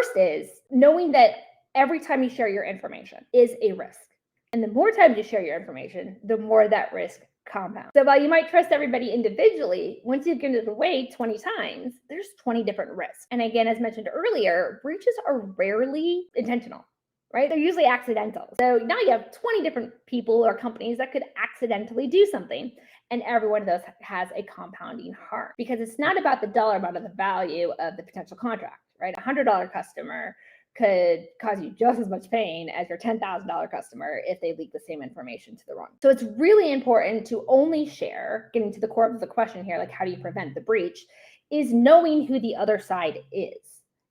first is knowing that every time you share your information is a risk. And the more times you share your information, the more that risk compounds. So while you might trust everybody individually, once you get it away 20 times, there's 20 different risks. And again, as mentioned earlier, breaches are rarely intentional, right? They're usually accidental. So now you have 20 different people or companies that could accidentally do something. And every one of those has a compounding harm, because it's not about the dollar amount of the value of the potential contract, right? A $100 customer could cause you just as much pain as your $10,000 customer if they leak the same information to the wrong. So it's really important to only share, getting to the core of the question here, like how do you prevent the breach, is knowing who the other side is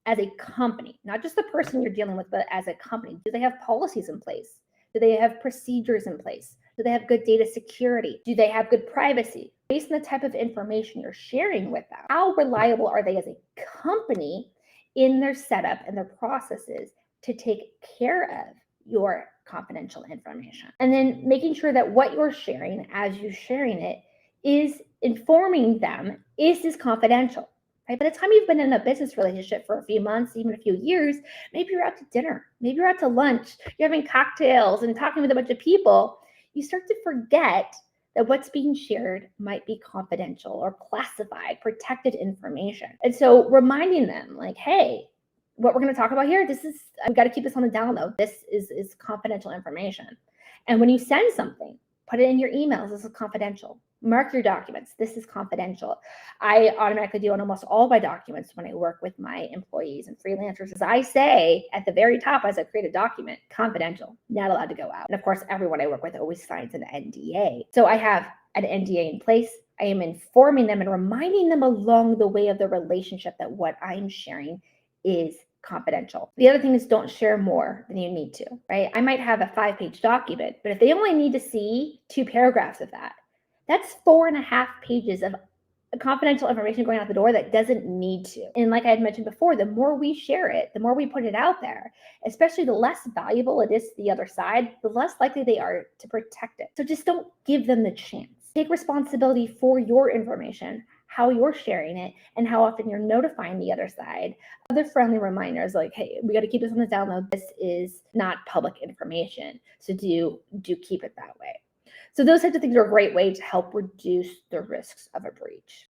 as a company, not just the person you're dealing with, but as a company. Do they have policies in place? Do they have procedures in place? Do they have good data security? Do they have good privacy? Based on the type of information you're sharing with them, how reliable are they as a company in their setup and their processes to take care of your confidential information? And then making sure that what you're sharing, as you're sharing it, is informing them, is this confidential? Right? By the time you've been in a business relationship for a few months, even a few years, maybe you're out to dinner, maybe you're out to lunch, you're having cocktails and talking with a bunch of people, you start to forget that what's being shared might be confidential or classified, protected information. And so reminding them, like, hey, what we're going to talk about here, we've got to keep this on the down low. This is confidential information. And when you send something, put it in your emails. This is confidential. Mark your documents. This is confidential. I automatically do on almost all my documents when I work with my employees and freelancers. As I say at the very top, as I create a document, confidential, not allowed to go out. And of course, everyone I work with always signs an NDA. So I have an NDA in place. I am informing them and reminding them along the way of the relationship that what I'm sharing is confidential. The other thing is, don't share more than you need to, right? I might have a 5-page document, but if they only need to see 2 paragraphs of that, that's 4.5 pages of confidential information going out the door that doesn't need to. And like I had mentioned before, the more we share it, the more we put it out there, especially the less valuable it is to the other side, the less likely they are to protect it. So just don't give them the chance. Take responsibility for your information, how you're sharing it, and how often you're notifying the other side. Other friendly reminders like, hey, we got to keep this on the down low. This is not public information. So do keep it that way. So those types of things are a great way to help reduce the risks of a breach.